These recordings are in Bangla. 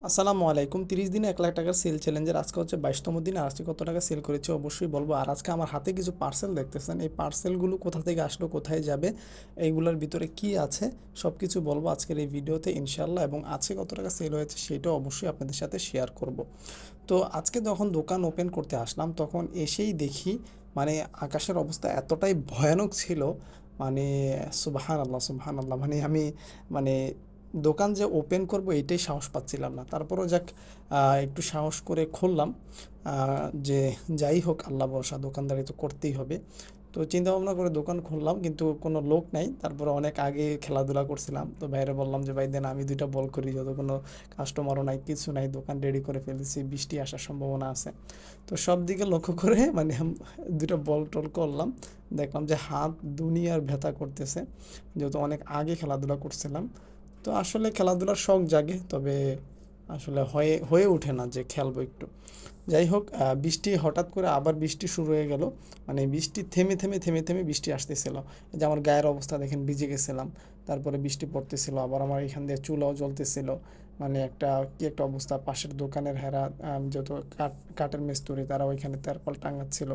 আসসালামু আলাইকুম। 30 দিনে 1 লাখ টাকার সেল চ্যালেঞ্জের আজকে হচ্ছে 22তম দিন। আর আজকে কত টাকা সেল করেছি অবশ্যই বলবো। আর আজকে আমার হাতে কিছু পার্সেল দেখতেছেন। এই পার্সেলগুলো কোথা থেকে আসলো, কোথায় যাবে, এইগুলোর ভিতরে কি আছে সব কিছু বলবো আজকের এই ভিডিওতে ইনশাল্লাহ। এবং আজকে কত টাকা সেল হয়েছে সেটাও অবশ্যই আপনাদের সাথে শেয়ার করব। তো আজকে যখন দোকান ওপেন করতে আসলাম তখন এসেই দেখি মানে আকাশের অবস্থা এতটাই ভয়ানক ছিল, মানে সুবহানাল্লাহ সুবহানাল্লাহ, মানে আমি মানে দোকান যে ওপেন করব এটাই সাহস পাচ্ছিলাম না। তারপরও যাক, একটু সাহস করে খুললাম। যে যাই হোক, আল্লাহ ভরসা, দোকানদারি তো করতেই হবে। তো চিন্তা ভাবনা করে দোকান খুললাম, কিন্তু কোনো লোক নাই। তারপরে অনেক আগে খেলাধুলা করছিলাম, তো বাইরে বললাম যে ভাই দেন আমি 2টা বল করি, যত কোনো কাস্টমারও নাই, কিছু নাই, দোকান রেডি করে ফেলেছি, বৃষ্টি আসার সম্ভাবনা আছে। তো সব দিকে লক্ষ্য করে মানে 2টা বল টল করলাম। দেখলাম যে হাত দুনিয়ার ব্যথা করতেছে, যেহেতু অনেক আগে খেলাধুলা করছিলাম। তো আসলে খেলাধুলার শখ জাগে, তবে আসলে হয়ে হয়ে ওঠে না যে খেলবো একটু। যাই হোক, বৃষ্টি হঠাৎ করে আবার বৃষ্টি শুরু হয়ে গেল। মানে বৃষ্টি থেমে থেমে থেমে থেমে বৃষ্টি আসতেছিল। এই যে আমার গায়ের অবস্থা দেখেন, ভিজে গেছিলাম। তারপরে বৃষ্টি পড়তেছিল, আবার আমার এখান দিয়ে চুলাও জ্বলতেছিল। মানে একটা কি একটা অবস্থা। পাশের দোকানের হেরা, যত কাঠের মিস্ত্রি তারা ওইখানে তারপল টাঙাচ্ছিল।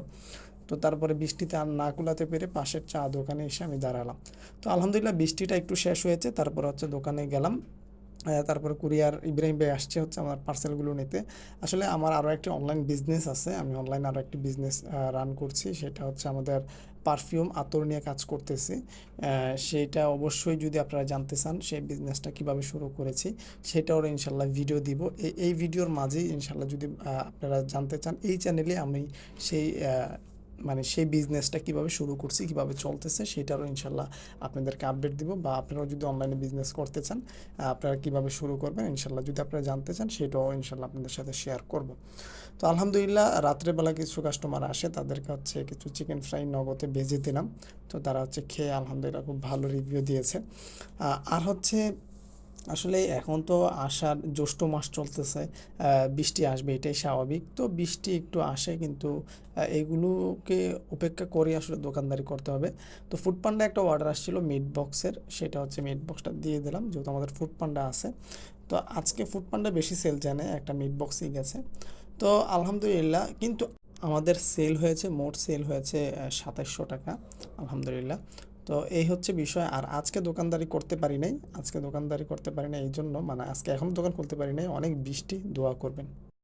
তো তারপরে বৃষ্টিতে আর না কুলাতে পেরে পাশের চা দোকানে এসে আমি দাঁড়ালাম। তো আলহামদুলিল্লাহ বৃষ্টিটা একটু শেষ হয়েছে, তারপর হচ্ছে দোকানে গেলাম। তারপরে কুরিয়ার ইব্রাহিম ভাই আসছে হচ্ছে আমার পার্সেলগুলো নিতে। আসলে আমার আরও একটি অনলাইন বিজনেস আছে, আমি অনলাইনে আরও একটি বিজনেস রান করছি, সেটা হচ্ছে আমাদের পারফিউম আতর নিয়ে কাজ করতেছি। সেইটা অবশ্যই যদি আপনারা জানতে চান সেই বিজনেসটা কিভাবে শুরু করেছি সেটাও ইনশাল্লাহ ভিডিও দিব। এই ভিডিওর মাঝেই ইনশাল্লাহ যদি আপনারা জানতে চান, এই চ্যানেলে আমি সেই মানে সেই বিজনেসটা কিভাবে শুরু করছি, কিভাবে চলতেছে সেটারও ইনশাল্লাহ আপনাদেরকে আপডেট দিব। বা আপনারাও যদি অনলাইনে বিজনেস করতে চান, আপনারা কিভাবে শুরু করবেন ইনশাল্লাহ যদি আপনারা জানতে চান সেটাও ইনশাল্লাহ আপনাদের সাথে শেয়ার করব। তো আলহামদুলিল্লাহ রাত্রেবেলা কিছু কাস্টমার আসে, তাদেরকে হচ্ছে কিছু চিকেন ফ্রাই নগদে ভেজে দিলাম। তো তারা হচ্ছে খেয়ে আলহামদুলিল্লাহ খুব ভালো রিভিউ দিয়েছে। আর হচ্ছে আসলে এখন তো আষাঢ় জ্যৈষ্ঠ মাস চলতেছে, বৃষ্টি আসবে এটাই স্বাভাবিক। তো বৃষ্টি একটু আসে, কিন্তু এগুলোকে উপেক্ষা করে আসলে দোকানদারি করতে হবে। তো ফুড পান্ডা একটা অর্ডার আসছিল মিট বক্সের, সেটা হচ্ছে মিট বক্সটা দিয়ে দিলাম, যেহেতু আমাদের ফুড পান্ডা আছে। তো আজকে ফুড পান্ডা বেশি সেল জানে, একটা মিট বক্সই গেছে। তো আলহামদুলিল্লাহ, কিন্তু আমাদের সেল হয়েছে, মোট সেল হয়েছে 2700 টাকা, আলহামদুলিল্লাহ। তো এই হচ্ছে বিষয়। আর আজকে দোকানদারি করতে পারি নাই, আজকে দোকানদারি করতে পারি না এই জন্য, মানে আজকে এখনও দোকান খুলতে পারি নাই, অনেক বৃষ্টি, দোয়া করবেন।